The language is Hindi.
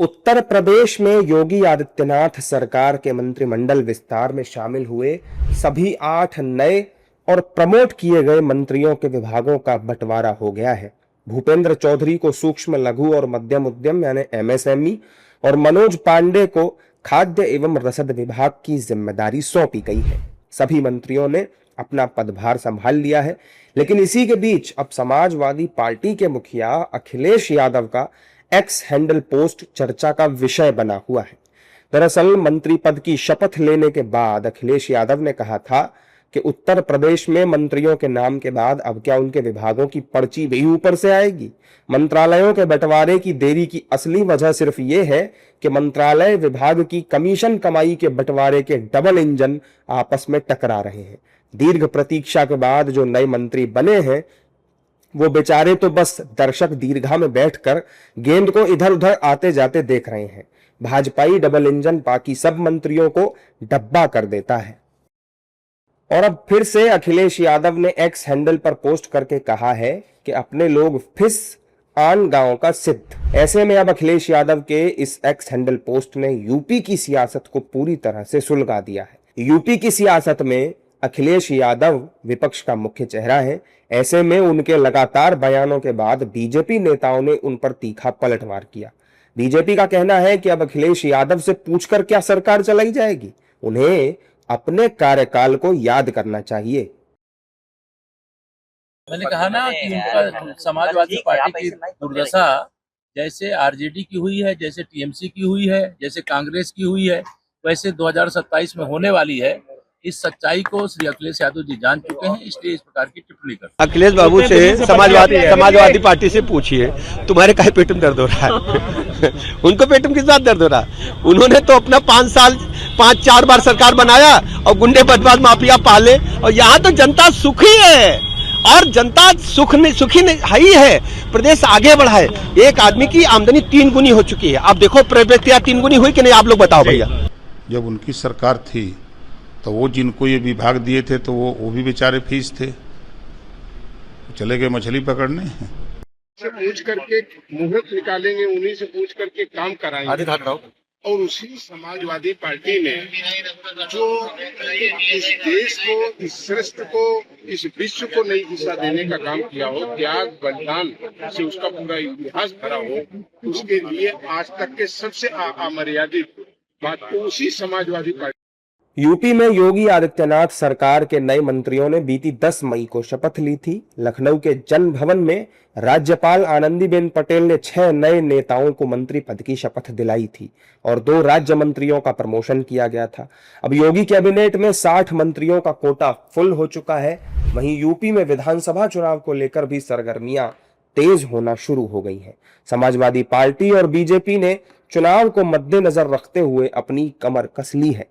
उत्तर प्रदेश में योगी आदित्यनाथ सरकार के मंत्रिमंडल विस्तार में शामिल हुए सभी 8 नए और प्रमोट किए गए मंत्रियों के विभागों का बंटवारा हो गया है। भूपेंद्र चौधरी को सूक्ष्म लघु और मध्यम उद्यम यानी एमएसएमई और मनोज पांडे को खाद्य एवं रसद विभाग की जिम्मेदारी सौंपी गई है। सभी मंत्रियों ने अपना पदभार संभाल लिया है, लेकिन इसी के बीच अब समाजवादी पार्टी के मुखिया अखिलेश यादव का एक्स हैंडल पोस्ट चर्चा का विषय बना हुआ है। दरअसल मंत्री पद की शपथ लेने के बाद अखिलेश यादव ने कहा था कि उत्तर प्रदेश में मंत्रियों के नाम के बाद अब क्या उनके विभागों की पर्ची भी ऊपर से आएगी। मंत्रालयों के बंटवारे की देरी की असली वजह सिर्फ ये है कि मंत्रालय विभाग की कमीशन कमाई के बंटवारे के डबल इंजन आपस में टकरा रहे हैं। दीर्घ प्रतीक्षा के बाद जो नए मंत्री बने हैं वो बेचारे तो बस दर्शक दीर्घा में बैठकर गेंद को इधर उधर आते जाते देख रहे हैं। भाजपाई डबल इंजन बाकी सब मंत्रियों को डब्बा कर देता है। और अब फिर से अखिलेश यादव ने एक्स हैंडल पर पोस्ट करके कहा है कि अपने लोग फिस आन गांव का सिद्ध। ऐसे में अब अखिलेश यादव के इस एक्स हैंडल पोस्ट ने यूपी की सियासत को पूरी तरह से सुलगा दिया है। यूपी की सियासत में अखिलेश यादव विपक्ष का मुख्य चेहरा है। ऐसे में उनके लगातार बयानों के बाद बीजेपी नेताओं ने उन पर तीखा पलटवार किया। बीजेपी का कहना है कि अब अखिलेश यादव से पूछकर क्या सरकार चलाई जाएगी, उन्हें अपने कार्यकाल को याद करना चाहिए। मैंने कहा ना कि उनका समाजवादी पार्टी की दुर्दशा जैसे आरजेडी की हुई है, जैसे टीएमसी की हुई है, जैसे कांग्रेस की हुई है, वैसे 2027 में होने वाली है। इस सच्चाई को श्री अखिलेश यादव जी जान चुके हैं, इसलिए इस प्रकार की टिप्पणी करते हैं। अखिलेश बाबू से समाजवादी पार्टी से पूछिए तुम्हारे काहे पेट में दर्द हो रहा है। उनको पेट में किस बात दर्द हो रहा है? उन्होंने तो अपना 5 बार सरकार बनाया और गुंडे बदमाश माफिया पाले, और यहाँ तो जनता सुखी है और जनता सुखी ही है। प्रदेश आगे बढ़ा है। एक आदमी की आमदनी 3 गुनी हो चुकी है। आप देखो प्रवृत्तियां 3 गुनी हुई कि नहीं, आप लोग बताओ भैया। जब उनकी सरकार थी तो वो जिनको ये विभाग दिए थे तो वो भी बेचारे फीस थे, चले गए मछली पकड़ने। से पूछ करके मुहूर्त निकालेंगे, उन्हीं से पूछ करके काम कराएंगे। और उसी समाजवादी पार्टी ने जो इस देश को, इस सृष्टि को, इस विश्व को नई दिशा देने का काम किया हो, त्याग बलिदान से उसका पूरा इतिहास भरा हो, उसके लिए आज तक के सबसे अमर्यादित बात उसी समाजवादी पार्टी। यूपी में योगी आदित्यनाथ सरकार के नए मंत्रियों ने बीती 10 मई को शपथ ली थी। लखनऊ के जन भवन में राज्यपाल आनंदीबेन पटेल ने 6 नए नेताओं को मंत्री पद की शपथ दिलाई थी और 2 राज्य मंत्रियों का प्रमोशन किया गया था। अब योगी कैबिनेट में 60 मंत्रियों का कोटा फुल हो चुका है। वहीं यूपी में विधानसभा चुनाव को लेकर भी सरगर्मियां तेज होना शुरू हो गई हैं। समाजवादी पार्टी और बीजेपी ने चुनाव को मद्देनजर रखते हुए अपनी कमर कस ली है।